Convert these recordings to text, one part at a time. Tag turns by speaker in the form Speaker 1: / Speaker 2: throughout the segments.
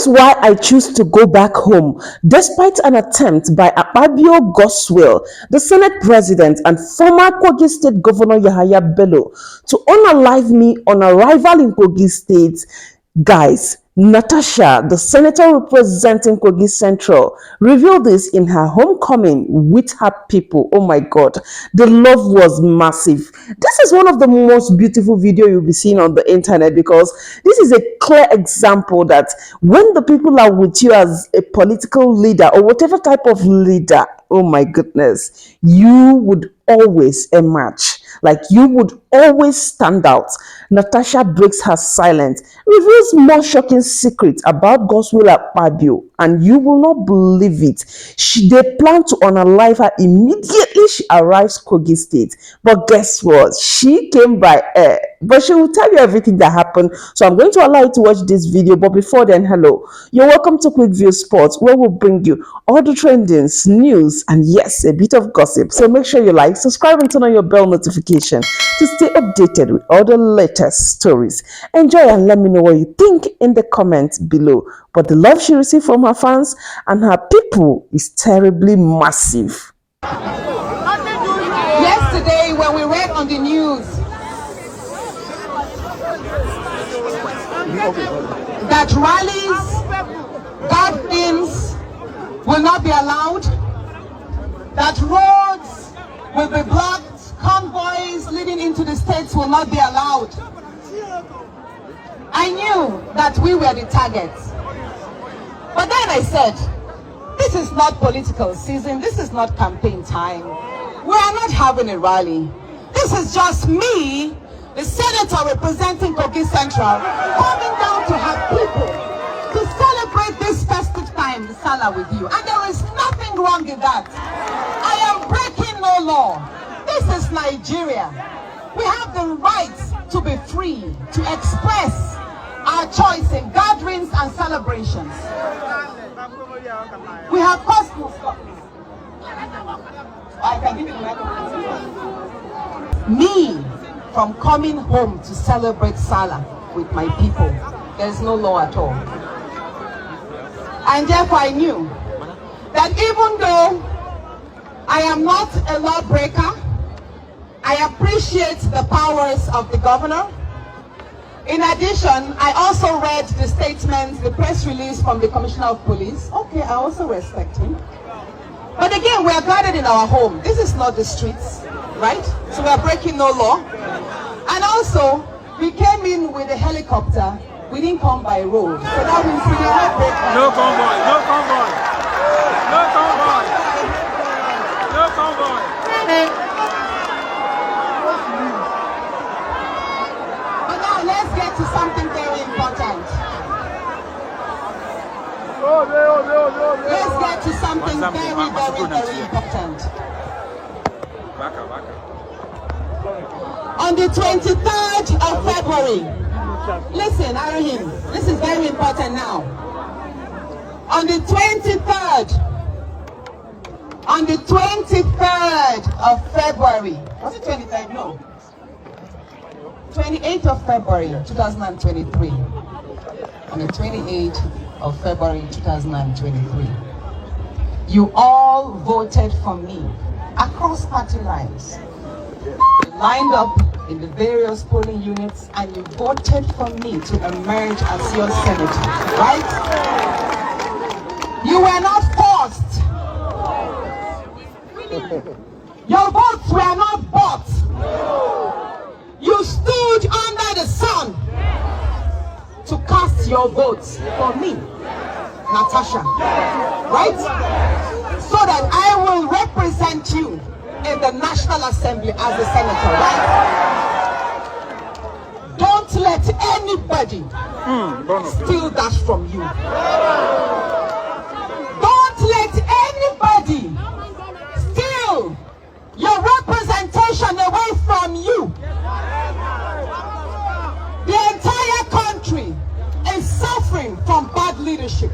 Speaker 1: is why I choose to go back home, despite an attempt by Akpabio Godswill, the Senate President and former Kogi State Governor Yahaya Bello, to unalive me on arrival in Kogi State. Guys, Natasha, the senator representing Kogi Central, revealed this in her homecoming with her people. Oh my God, the love was massive. This is one of the most beautiful videos you'll be seeing on the internet, because this is a clear example that when the people are with you as a political leader or whatever type of leader, oh my goodness, you would always emerge. Like, you would always stand out. Natasha breaks her silence, reveals more shocking secrets about Godswill Akpabio, and you will not believe it. They plan to unalive her immediately she arrives Kogi State. But guess what? She came by air. But she will tell you everything that happened. So I'm going to allow you to watch this video. But before then, hello. You're welcome to Quick View Sports, where we'll bring you all the trendings, news, and yes, a bit of gossip. So make sure you like, subscribe, and turn on your bell notification to stay updated with all the latest stories. Enjoy and let me know what you think in the comments below. But the love she received from her fans and her people is terribly massive.
Speaker 2: Yesterday, when we read on the news that rallies, gatherings will not be allowed, that roads will be blocked, convoys leading into the states will not be allowed, I knew that we were the targets. But then I said, this is not political season, this is not campaign time. We are not having a rally. This is just me, the senator representing Kogi Central, coming down to have people to celebrate this festive time, the Salah, with you. And there is nothing wrong in that. I am breaking no law. This is Nigeria. We have the right to be free, to express our choice in gatherings and celebrations. We have cosmos. I can give you the microphone. Me, from coming home to celebrate Salah with my people, there is no law at all. And therefore I knew that even though I am not a lawbreaker, I appreciate the powers of the governor. In addition, I also read the statement, the press release from the Commissioner of Police. Okay, I also respect him. But again, we are gathered in our home. This is not the streets, right? So we are breaking no law. And also, we came in with a helicopter. We didn't come by road. So that means we did not break law.
Speaker 3: No convoy, no convoy. No convoy. No convoy.
Speaker 2: But now let's get to something very important. Let's get to something very important. On the 23rd of February, listen, Arahim, this is very important now. On the 23rd of February, was it 23rd? No. 28th of February, 2023. On the 28th of February 2023, you all voted for me across party lines. You lined up in the various polling units and you voted for me to emerge as your senator, right? You were not forced. Your votes were not bought. You stood under the sun to cast your votes for me, Natasha, right? So that I will represent you in the National Assembly as a senator, right? Don't let anybody steal that from you. Don't let anybody steal your representation away from you. The entire country is suffering from bad leadership.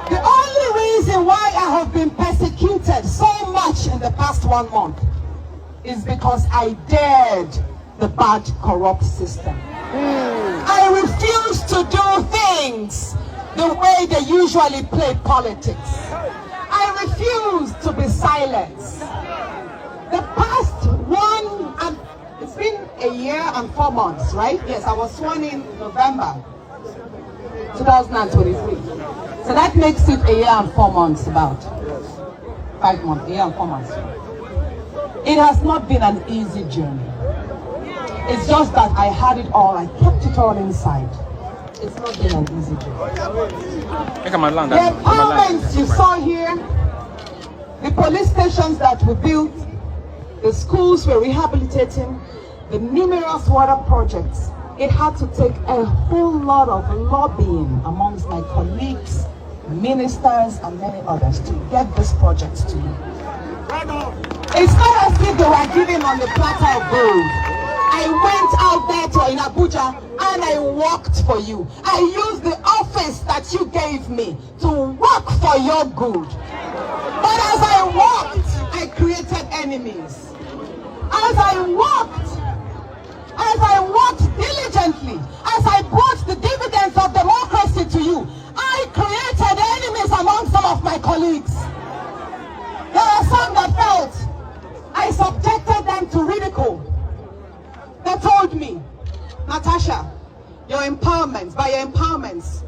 Speaker 2: The only reason why I have been persecuted so much in the past 1 month is because I dared the bad, corrupt system. I refuse to do things the way they usually play politics. I refuse to be silenced. The past it's been a year and 4 months, right? Yes, I was sworn in November 2023. So that makes it a year and 4 months, about 5 months, a year and 4 months. It has not been an easy journey. It's just that I had it all, I kept it all inside. It's not been an easy journey. The empowerments you saw here, the police stations that we built, the schools we're rehabilitating, the numerous water projects, it had to take a whole lot of lobbying amongst my colleagues, ministers, and many others to get these projects to you. It's not as if they were given on the platter of gold. I went out there in Abuja and I worked for you. I used the office that you gave me to work for your good. But as I worked, I created enemies. As I worked diligently, as I brought the dividends of democracy to you, I created enemies among some of my colleagues. There are some that felt I subjected them to ridicule. They told me, Natasha, your empowerments, by your empowerments,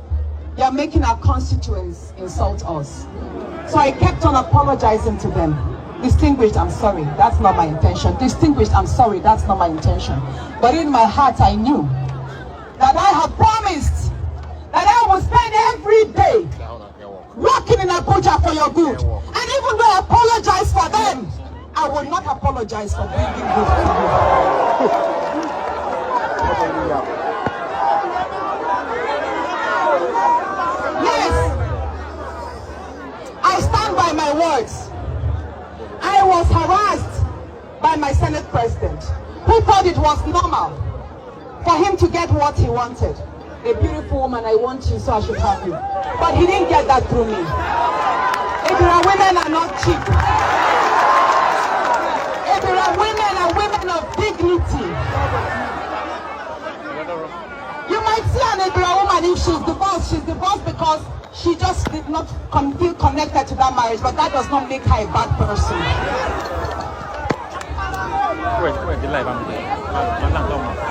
Speaker 2: you're making our constituents insult us. So I kept on apologizing to them. Distinguished, I'm sorry, that's not my intention. Distinguished, I'm sorry, that's not my intention. But in my heart, I knew that I had promised that I would spend every day working in Abuja for your good. And even though I apologize for them, I will not apologize for bringing good to you. Yes, I stand by my words. I was harassed by my Senate president, who thought it was normal for him to get what he wanted. A beautiful woman, I want you, so I should have you. But he didn't get that through me. Women are not cheap. Women are women of dignity. You might see an Ebira woman, if she's divorced because she just did not feel connected to that marriage, but that does not make her a bad person.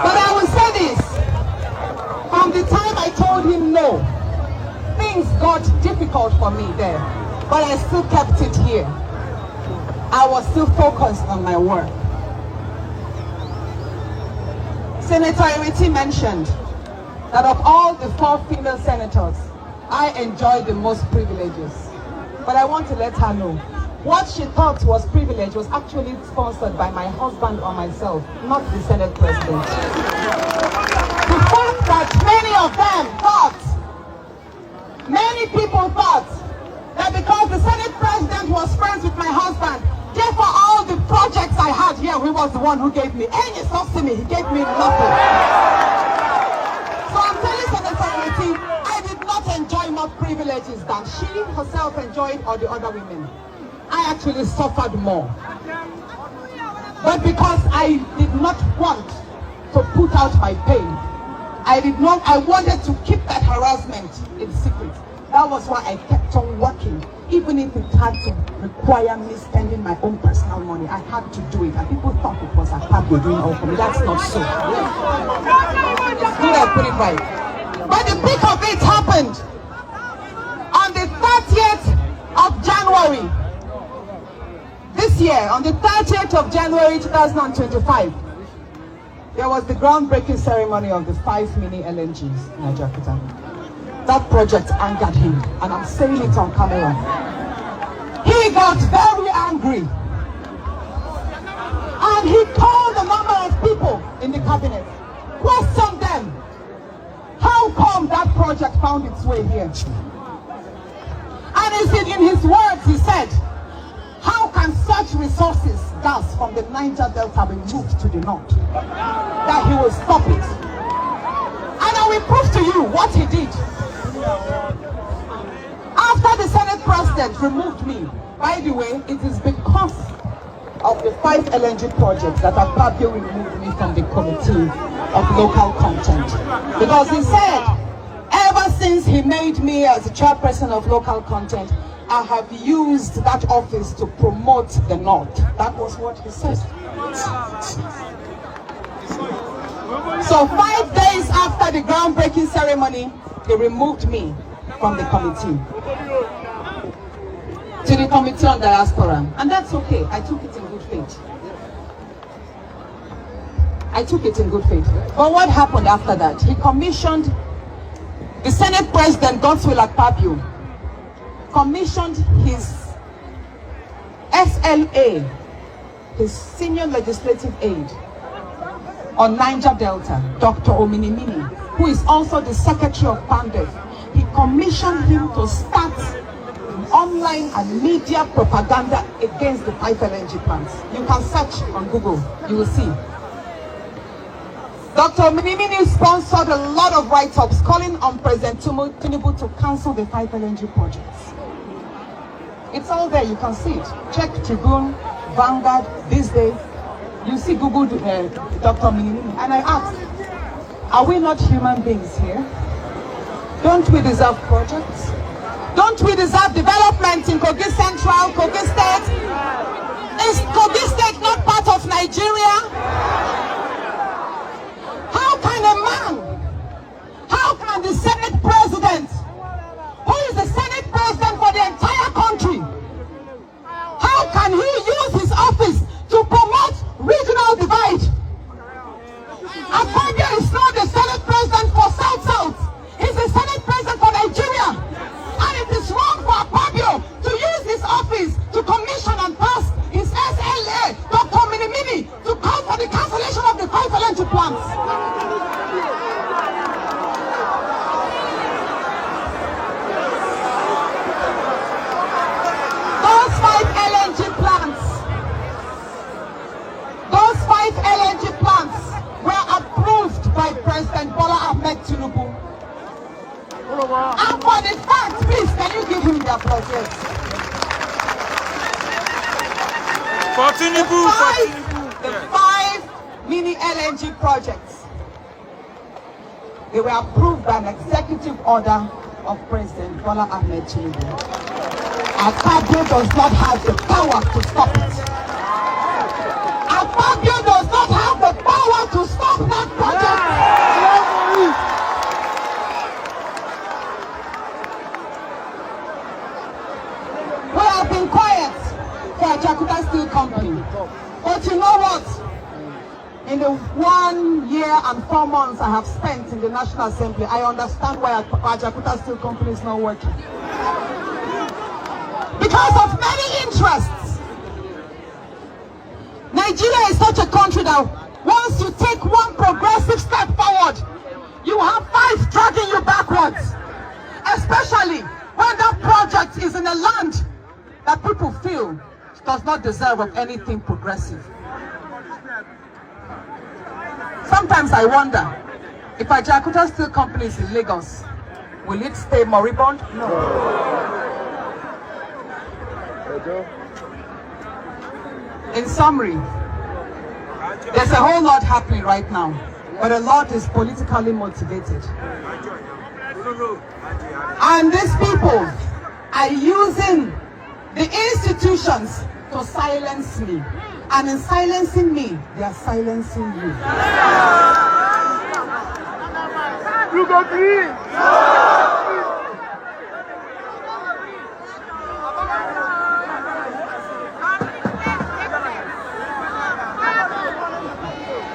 Speaker 2: But I will say this, from the time I told him no, things got difficult for me there, but I still kept it here. I was still focused on my work. Senator Iriti mentioned that of all the 4 female senators, I enjoyed the most privileges. But I want to let her know, what she thought was privilege was actually sponsored by my husband or myself, not the Senate President. The fact that many people thought that because the Senate President was friends with my husband, therefore all the projects I had here, he was the one who gave me. Any subsidy, he gave me nothing. So I'm telling Senator Iriti, I did not enjoy more privileges than she herself enjoyed or the other women. I actually suffered more. But because I did not want to put out my pain, I wanted to keep that harassment in secret. That was why I kept on working. Even if it had to require me spending my own personal money, I had to do it. And people thought it was Akpabio doing all for me. That's not so. It's good I put it right. But the peak of it happened on the 30th of January. This year, on the 30th of January 2025, there was the groundbreaking ceremony of the 5 mini LNGs in Ajakuta. That project angered him, and I'm saying it on camera. He got very angry, and he called a number of people in the cabinet, questioned them. How come that project found its way here? And in his words, he said, how can such resources, gas from the Niger Delta, be moved to the north? That he will stop it. And I will prove to you what he did. After the Senate President removed me, by the way, it is because of the 5 LNG projects that Akpabio removed me from the committee of local content. Because he said, ever since he made me as the chairperson of local content, I have used that office to promote the North. That was what he said. So 5 days after the groundbreaking ceremony, they removed me from the committee to the Committee on Diaspora. And that's okay. I took it in good faith. But what happened after that? He commissioned the Senate President, Godswill Akpabio, commissioned his SLA, his senior legislative aide on Niger Delta, Dr. Ominimini, who is also the Secretary of PANDEF. He commissioned him to start online and media propaganda against the 5 LNG plants. You can search on Google, you will see. Dr. Ominimini sponsored a lot of write-ups calling on President Tinubu to cancel the 5 LNG projects. It's all there, you can see it. Check Tribune, Vanguard, This Day. You see Google Dr. Ominimini. And I asked, are we not human beings here? Don't we deserve projects? Don't we deserve development in Kogi Central, Kogi State? Is Kogi State not part of Nigeria? How can a man, how can the Senate President, who is the Senate President for the entire country, how can he use his office to promote regional divide? Akpabio is not the Senate President for South-South. He's the Senate President for Nigeria. And it is wrong for Akpabio to use his office to commission and pass his SLA, Dr. Minimini, to call for the cancellation of the 5 LNG plants. Those 5 LNG plants were approved by President Bola Ahmed Tinubu. And for the fact, please, can you give him the applause? Yes.
Speaker 3: For Tinubu,
Speaker 2: The 5 mini LNG projects, they were approved by an executive order of President Bola Ahmed Tinubu. Akpabio does not have the power to stop it. Akpabio does not have the power to stop that project. We have been quiet for Jakarta Steel Company. But you know what? In the 1 year and 4 months I have spent in the National Assembly, I understand why Jakarta Steel Company is not working. Because of many interests. Nigeria is such a country that once you take one progressive step forward, you have 5 dragging you backwards. Especially when that project is in a land that people feel does not deserve of anything progressive. Sometimes I wonder, if Jakarta Steel Company is in Lagos, will it stay moribund? No. In summary, there's a whole lot happening right now, but a lot is politically motivated. And these people are using the institutions to silence me. And in silencing me, they are silencing you.
Speaker 3: You go green.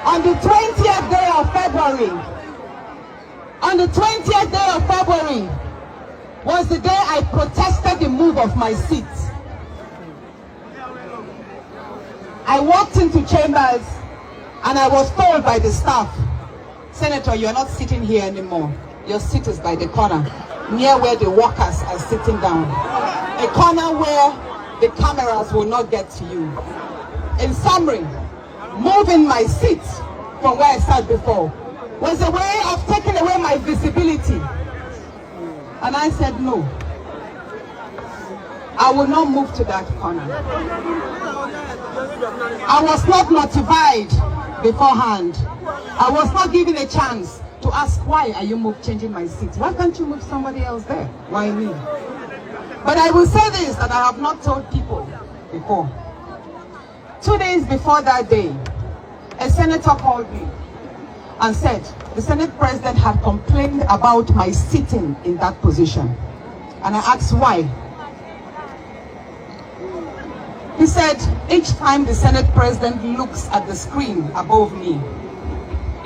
Speaker 2: On the 20th day of February, was the day I protested the move of my seat. I walked into chambers and I was told by the staff, Senator, you are not sitting here anymore. Your seat is by the corner, near where the workers are sitting down. A corner where the cameras will not get to you. In summary, moving my seat from where I sat before was a way of taking away my visibility. And I said, no, I will not move to that corner. I was not notified beforehand. I was not given a chance to ask, why are you changing my seat? Why can't you move somebody else there? Why me? But I will say this, that I have not told people before. 2 days before that day, a senator called me and said the Senate President had complained about my sitting in that position. And I asked why. He said, each time the Senate President looks at the screen above me,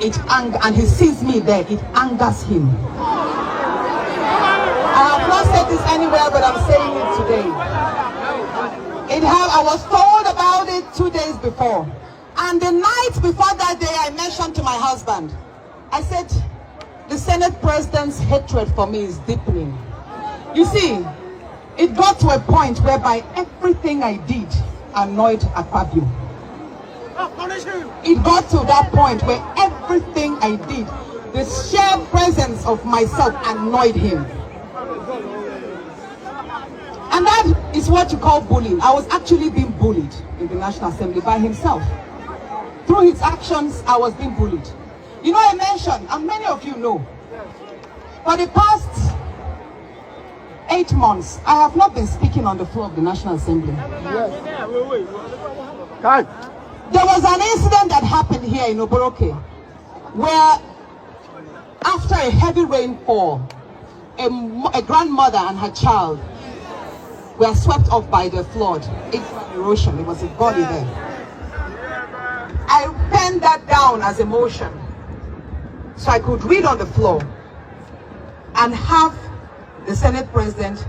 Speaker 2: and he sees me there, it angers him. I have not said this anywhere, but I'm saying it today. I was told about it 2 days before. And the night before that day, I mentioned to my husband, I said, the Senate President's hatred for me is deepening. You see, it got to a point whereby everything I did annoyed Akpabio. It got to that point where everything I did, the sheer presence of myself annoyed him. And that is what you call bullying. I was actually being bullied in the National Assembly by himself. Through his actions, I was being bullied. You know, I mentioned, and many of you know, for the past 8 months, I have not been speaking on the floor of the National Assembly. Yes. There was an incident that happened here in Oboroke, where after a heavy rainfall, a grandmother and her child were swept off by the flood. It's erosion. It was a body there. I penned that down as a motion so I could read on the floor and have the Senate President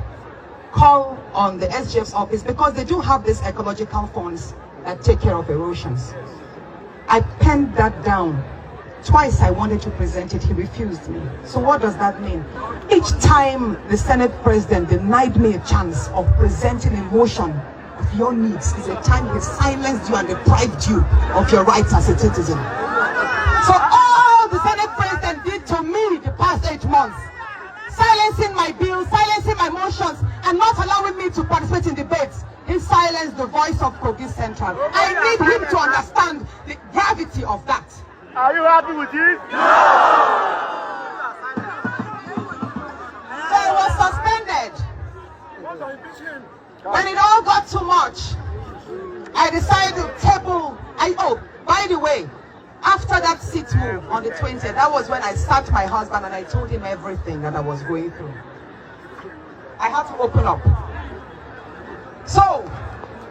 Speaker 2: call on the SGF's office, because they do have these ecological funds that take care of erosions. I penned that down. Twice I wanted to present it, he refused me. So what does that mean? Each time the Senate President denied me a chance of presenting a motion of your needs is a time he silenced you and deprived you of your rights as a citizen. So all the Senate President did to me the past 8 months, silencing my bills, silencing my motions, and not allowing me to participate in debates, he silenced the voice of Kogi Central. I need him to understand the gravity of that.
Speaker 3: Are you happy with this? No!
Speaker 2: So I was suspended. When it all got too much, I decided to table. Oh, by the way, after that seat move on the 20th, that was when I sat my husband and I told him everything that I was going through. I had to open up. So,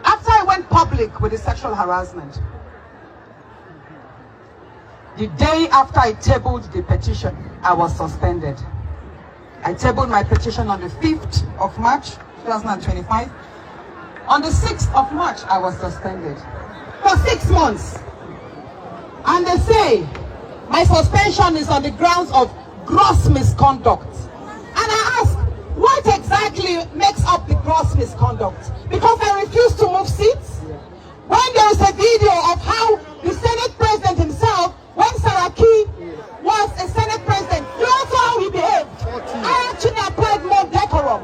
Speaker 2: after I went public with the sexual harassment, the day after I tabled the petition, I was suspended. I tabled my petition on the 5th of March, 2025. On the 6th of March, I was suspended for 6 months. And they say my suspension is on the grounds of gross misconduct. And I ask, what exactly makes up the gross misconduct? Because I refuse to move seats? When there is a video of how the Senate President himself, when Saraki was a Senate President, you know how he behaved. I actually applied more decorum.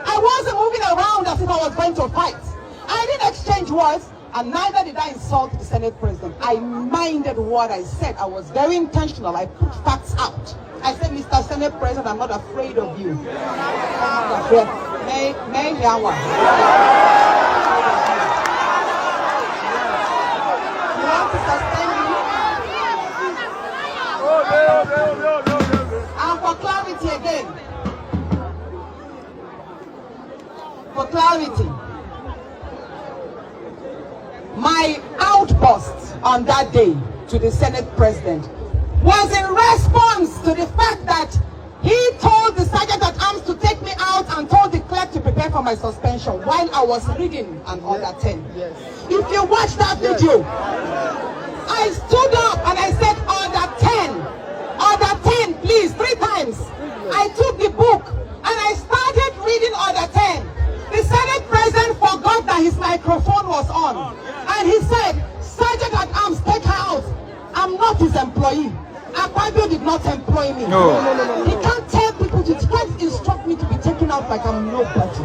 Speaker 2: I wasn't moving around as if I was going to fight. I didn't exchange words, and neither did I insult the Senate President. I minded what I said. I was very intentional. I put facts out. I said, Mr. Senate President, I'm not afraid of you. I'm not afraid. May Yawa. You want to suspend me? And for clarity again. For clarity. My outburst on that day to the Senate President was in response to the fact that he told the Sergeant at Arms to take me out and told the clerk to prepare for my suspension while I was reading an Order 10. Yes. If you watch that video, I stood up and I said, Order 10, please, 3 times. I took the book and I started reading Order 10. The Senate President forgot that his microphone was on. And he said, Sergeant at Arms, take her out. I'm not his employee. Akpabio did not employ me. No. He can't tell people to try to instruct me to be taken out like I'm nobody.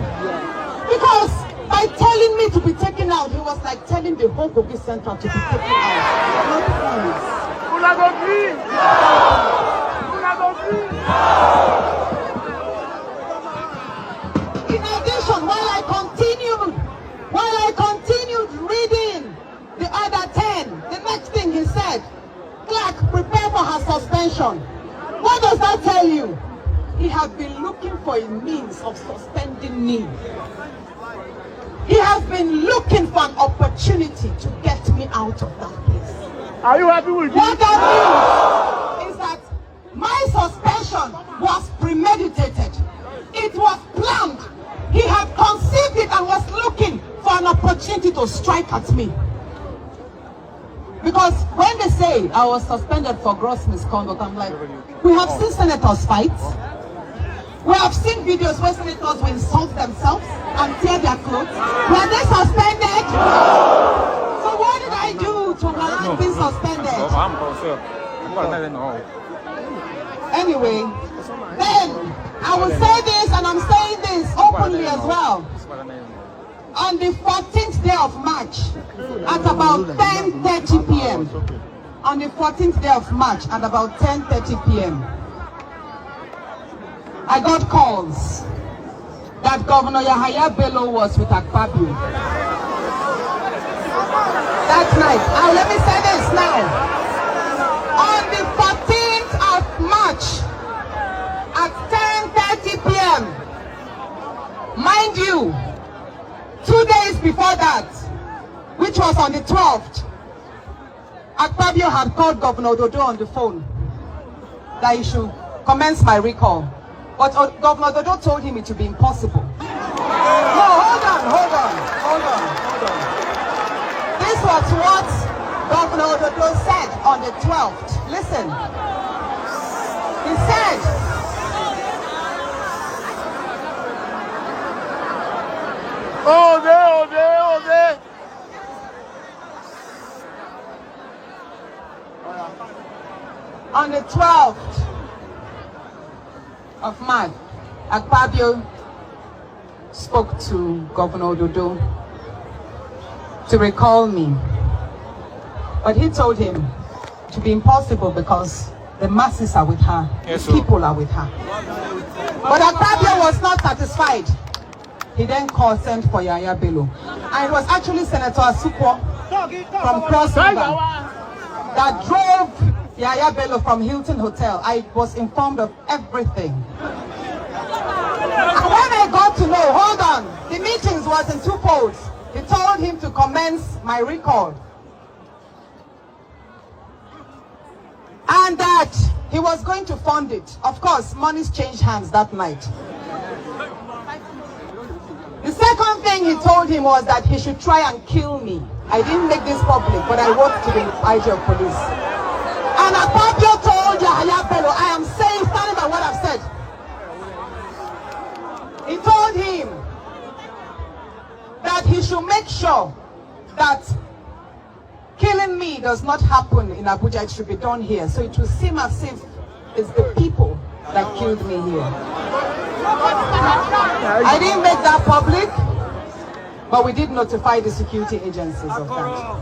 Speaker 2: Because by telling me to be taken out, he was like telling the whole Kogi Central to be taken out. Not friends. In addition, while I continued reading the other 10, the next thing he said, "Clerk, prepare for her suspension." What does that tell you? He had been looking for a means of suspending me. He has been looking for an opportunity to get me out of that place.
Speaker 3: Are you happy with
Speaker 2: What that means is that my suspension was premeditated. It was planned. He had conceived it and was looking for an opportunity to strike at me. Because when they say I was suspended for gross misconduct, I'm like, we have seen senators fight. We have seen videos where senators will insult themselves and tear their clothes. Were they suspended? So what did I do to warrant being suspended? Anyway, then I will say this, and I'm saying this openly as well. On the 14th day of March, at about 10:30 p.m. On the 14th day of March, at about 10:30 p.m. I got calls that Governor Yahaya Bello was with Akpabio. That night, let me say this now. On the 14th of March, at 10:30 p.m., mind you, 2 days before that, which was on the 12th, Akpabio had called Governor Dodo on the phone that he should commence my recall. But Governor Dodo told him it would be impossible. No, hold on. This was what Governor Dodo said on the 12th. Listen. He said,
Speaker 3: all day.
Speaker 2: on the 12th of March, Akpabio spoke to Governor Dodo to recall me. But he told him to be impossible because the masses are with her, the people are with her. But Akpabio was not satisfied. He then sent for Yahaya Bello. And it was actually Senator Asukwo from Cross River that drove Yahaya Bello from Hilton Hotel. I was informed of everything. And when I got to know, hold on, the meetings was in two folds. He told him to commence my recall. And that he was going to fund it. Of course, monies changed hands that night. The second thing he told him was that he should try and kill me. I didn't make this public, but I wrote to the IG of police. And Akpabio told Yahaya Bello, I am saying, standing by what I've said. He told him that he should make sure that killing me does not happen in Abuja, it should be done here. So it will seem as if it's the people that killed me here. I didn't make that public, but we did notify the security agencies of that.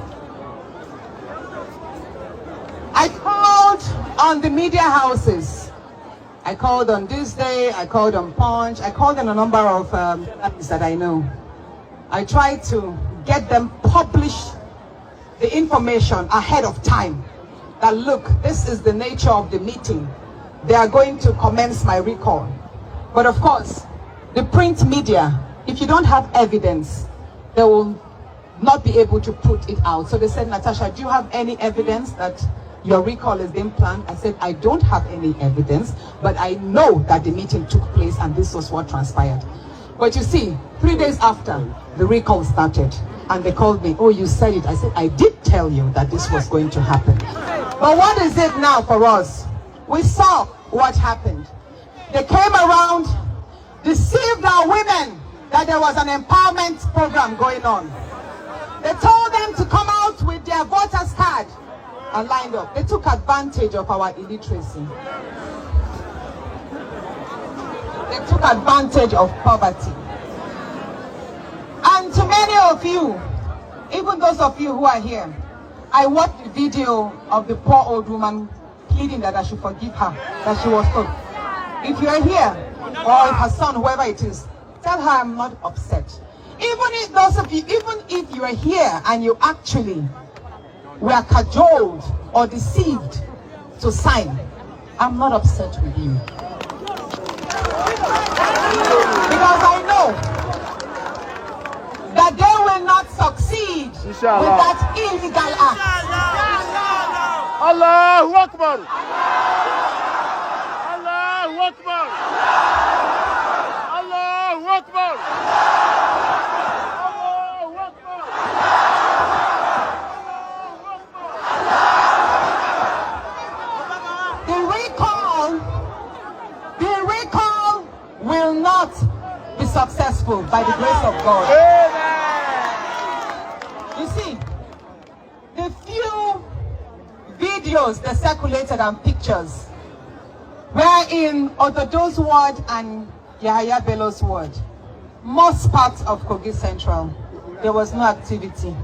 Speaker 2: I called on the media houses. I called on This Day, I called on Punch, I called on a number of journalists that I know. I tried to get them publish the information ahead of time. That look, this is the nature of the meeting. They are going to commence my recall. But of course, the print media, if you don't have evidence, they will not be able to put it out. So they said, Natasha, do you have any evidence that your recall is being planned? I said, I don't have any evidence, but I know that the meeting took place and this was what transpired. But you see, 3 days after, the recall started and they called me, oh, you said it. I said, I did tell you that this was going to happen. But what is it now for us? We saw what happened. They came around, deceived our women that there was an empowerment program going on. They told them to come out with their voters card and lined up. They took advantage of our illiteracy. They took advantage of poverty. And to many of you, even those of you who are here, I watched the video of the poor old woman pleading that I should forgive her, that she was told. If you are here, or her son, whoever it is, tell her I'm not upset. Even if those of you, even if you are here and you actually were cajoled or deceived to sign, I'm not upset with you. Because I know that they will not succeed with that illegal act.
Speaker 3: Allahu Akbar! Allahu Akbar! Allahu Akbar! Allahu Akbar!
Speaker 2: The recall will not be successful by the grace of God. You see, the few videos that circulated and pictures were in Ododo's ward and Yahaya Bello's ward. Most parts of Kogi Central, there was no activity.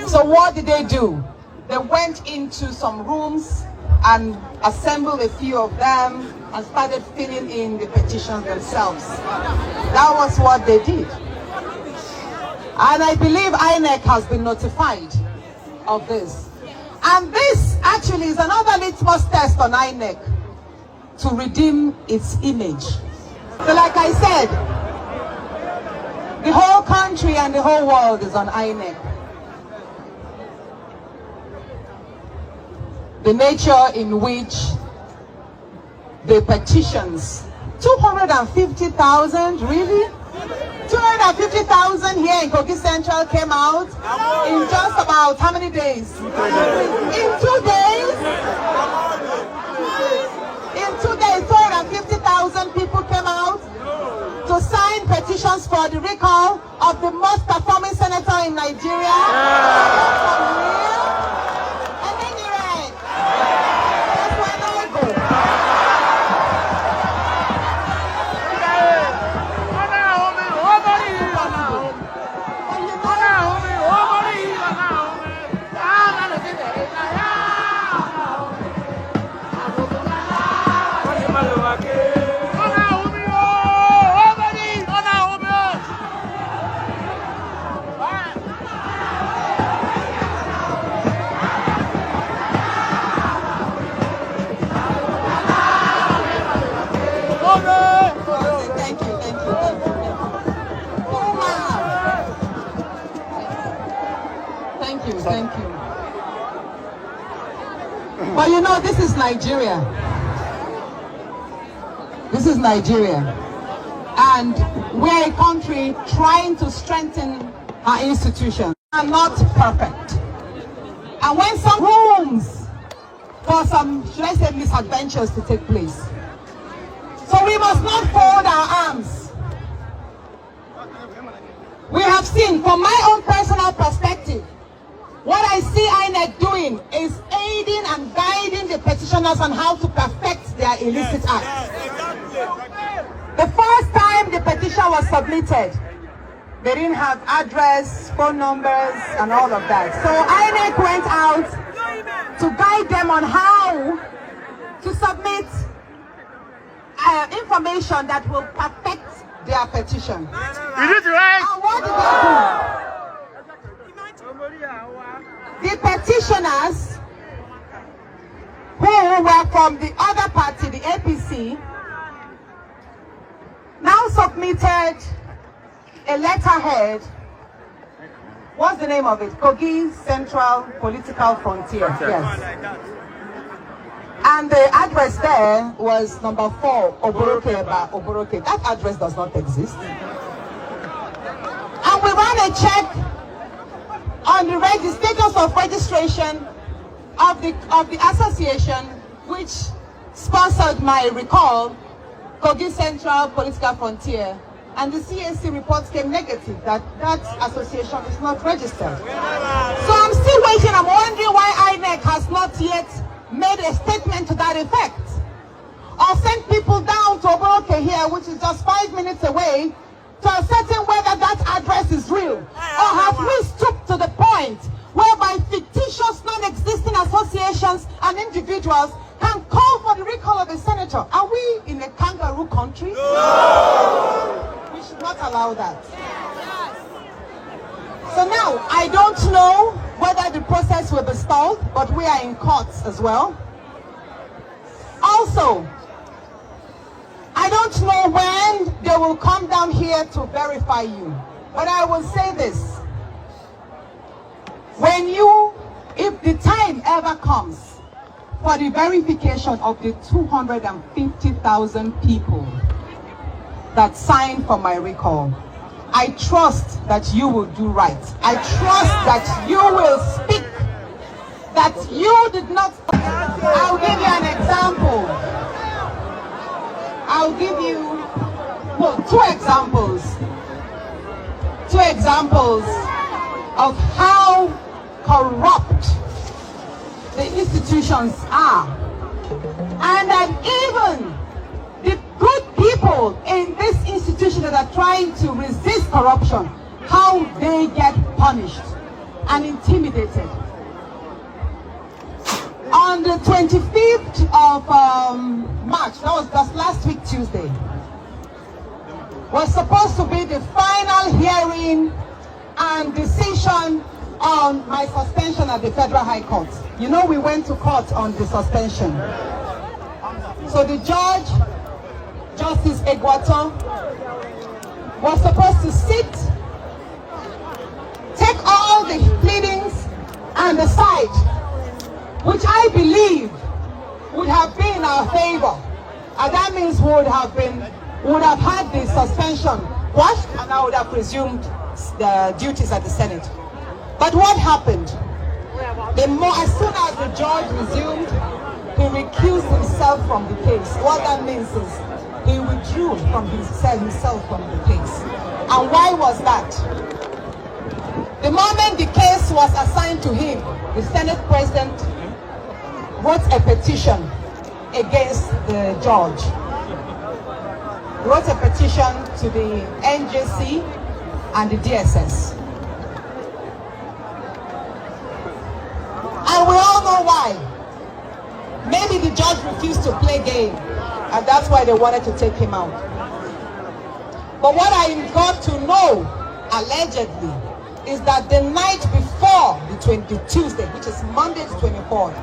Speaker 2: So what did they do? They went into some rooms and assembled a few of them and started filling in the petitions themselves. That was what they did. And I believe INEC has been notified of this. And this actually is another litmus test on INEC to redeem its image. So like I said, the whole country and the whole world is on INEC. The nature in which the petitions, 250,000, really? 250,000 here in Kogi Central came out in just about how many days? In 2 days? In 2 days, 250,000 people came out to sign petitions for the recall of the most performing senator in Nigeria. And then you're right. That's why now I go. Thank you. But you know, this is Nigeria. This is Nigeria. And we're a country trying to strengthen our institutions. Are not perfect. And when some rooms for some, should I say, misadventures to take place. So we must not fold our arms. We have seen, from my own personal perspective, what I see INEC doing is aiding and guiding the petitioners on how to perfect their illicit acts. The first time the petition was submitted, they didn't have address, phone numbers, and all of that. So INEC went out to guide them on how to submit information that will perfect their petition.
Speaker 3: Is it right?
Speaker 2: And what did they do? The petitioners who were from the other party, the APC, now submitted a letterhead. What's the name of it? Kogi Central Political Frontier. Yes. And the address there was number 4, Oboroke. That address does not exist. And we ran a check on the status of registration of the association which sponsored my recall, Kogi Central Political Frontier, and the CAC reports came negative that that association is not registered. So I'm still waiting. I'm wondering why INEC has not yet made a statement to that effect, or sent people down to Oboroke here, which is just 5 minutes away, to ascertain whether that address is real? Or have we stooped to the point whereby fictitious, non-existing associations and individuals can call for the recall of a senator? Are we in a kangaroo country? No! We should not allow that. So now, I don't know whether the process will be stalled, but we are in courts as well. Also, I don't know when they will come down here to verify you, but I will say this. If the time ever comes for the verification of the 250,000 people that signed for my recall, I trust that you will do right. I trust that you will speak, that you did not. I'll give you an example. I'll give you two examples of how corrupt the institutions are, and that even the good people in this institution that are trying to resist corruption, how they get punished and intimidated. On the 25th of March, that was just last week Tuesday, was supposed to be the final hearing and decision on my suspension at the Federal High Court. You know, we went to court on the suspension. So the judge, Justice Egwato, was supposed to sit, take all the pleadings and decide, which I believe would have been in our favor. And that means we would have had the suspension quashed, and I would have resumed the duties at the Senate. But what happened? As soon as the judge resumed, he recused himself from the case. What that means is he withdrew from himself from the case. And why was that? The moment the case was assigned to him, the Senate President wrote a petition against the judge. He wrote a petition to the NJC and the DSS. And we all know why. Maybe the judge refused to play game, and that's why they wanted to take him out. But what I got to know, allegedly, is that the night before the Tuesday, which is Monday the 24th,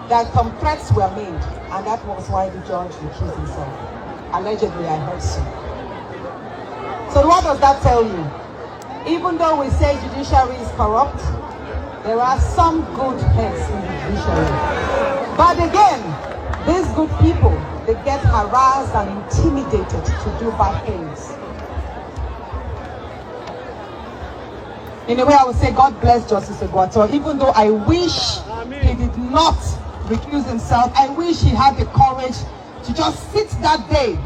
Speaker 2: that some threats were made, and that was why the judge recused himself. Allegedly, I heard so. So what does that tell you? Even though we say judiciary is corrupt, there are some good heads in the judiciary. But again, these good people, they get harassed and intimidated to do bad things. In a way, I would say God bless Justice Egwato, even though I wish he did not recuse himself. I wish he had the courage to just sit that day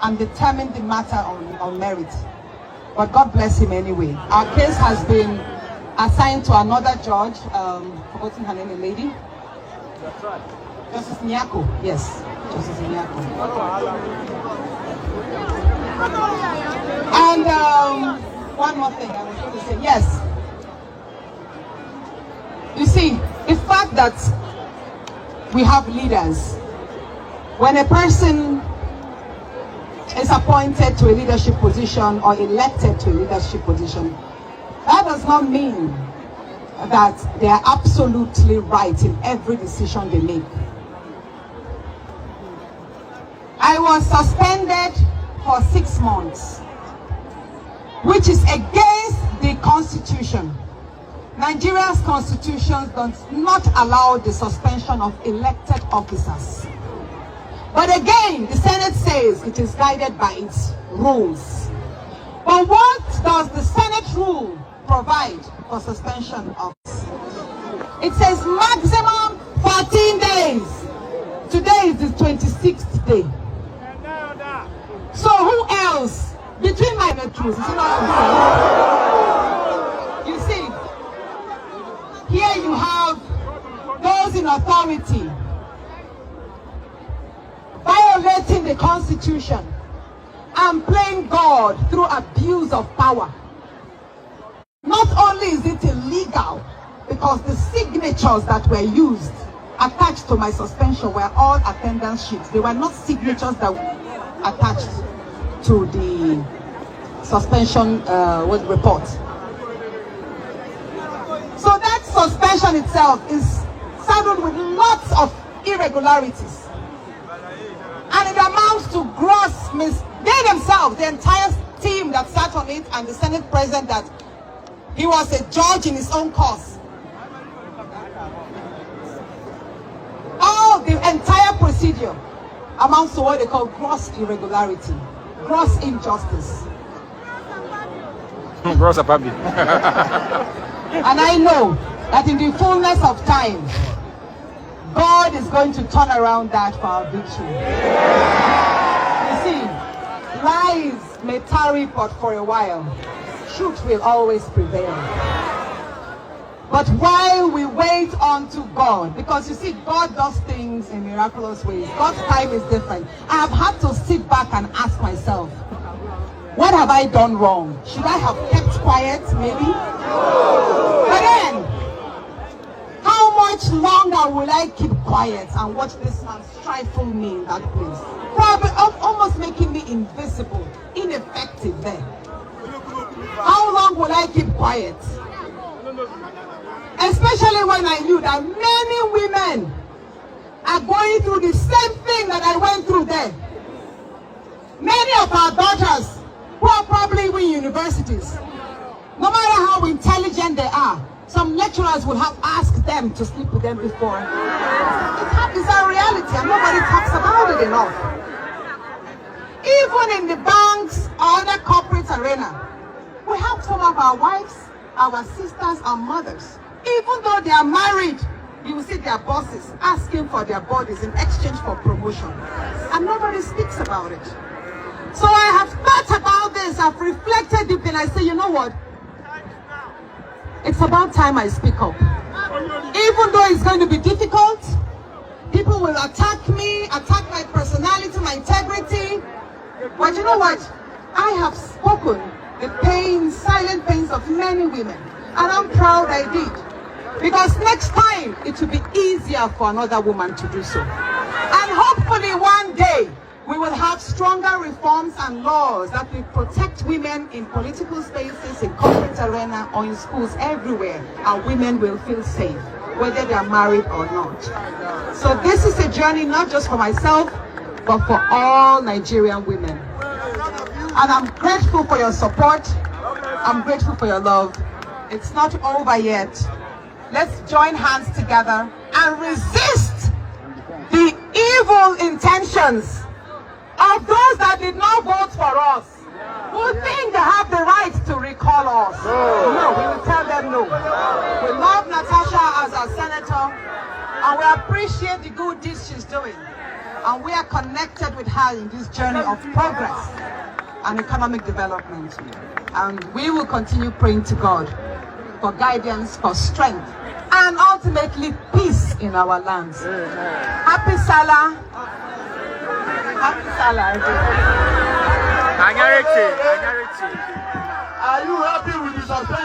Speaker 2: and determine the matter on merit. But God bless him anyway. Our case has been assigned to another judge, forgotten her name, a lady. Justice Nyako, yes, Justice Nyako. And one more thing I was going to say, yes. You see, the fact that we have leaders, when a person is appointed to a leadership position or elected to a leadership position, that does not mean that they are absolutely right in every decision they make. I was suspended for 6 months, which is against the Constitution. Nigeria's Constitution does not allow the suspension of elected officers. But again, the Senate says it is guided by its rules. But what does the Senate rule provide for suspension of? It says maximum 14 days. Today is the 26th day. So who else? Between my truths, you see what I'm saying? You see, here you have those in authority violating the Constitution and playing God through abuse of power. only is it illegal because the signatures that were used attached to my suspension were all attendance sheets. They were not signatures that were attached to the suspension report. So that suspension itself is saddled with lots of irregularities. And it amounts to gross they themselves, the entire team that sat on it, and the Senate President, that he was a judge in his own cause. All the entire procedure amounts to what they call gross irregularity, gross injustice.
Speaker 3: Gross Akpabio.
Speaker 2: And I know that in the fullness of time, God is going to turn around that for our victory. You see, lies may tarry but for a while. Truth will always prevail. But while we wait unto God, because you see, God does things in miraculous ways. God's time is different. I have had to sit back and ask myself, what have I done wrong? Should I have kept quiet, maybe? But then, how much longer will I keep quiet and watch this man stifle me in that place? Probably almost making me invisible, ineffective there. How long will I keep quiet? Especially when I knew that many women are going through the same thing that I went through there. Many of our daughters who are probably in universities, no matter how intelligent they are, some lecturers will have asked them to sleep with them before. It's a reality and nobody talks about it enough. Even in the banks or other corporate arena, we have some of our wives, our sisters, our mothers. Even though they are married, you will see their bosses asking for their bodies in exchange for promotion. And nobody speaks about it. So I have thought about this, I've reflected deeply, and I say, you know what? It's about time I speak up. Even though it's going to be difficult, people will attack me, attack my personality, my integrity. But you know what? I have spoken the pains, silent pains of many women. And I'm proud I did. Because next time, it will be easier for another woman to do so. And hopefully one day, we will have stronger reforms and laws that will protect women in political spaces, in corporate arena, or in schools everywhere. And women will feel safe, whether they are married or not. So this is a journey not just for myself, but for all Nigerian women. And I'm grateful for your support. I'm grateful for your love. It's not over yet. Let's join hands together and resist the evil intentions of those that did not vote for us, who think they have the right to recall us. No, we will tell them no. We love Natasha as our senator, and we appreciate the good deeds she's doing. And we are connected with her in this journey of progress and economic development. And we will continue praying to God for guidance, for strength, and ultimately peace in our lands. Happy Salah. Happy Salah, everyone.
Speaker 3: Anyariti.
Speaker 4: Are you happy with the suspension?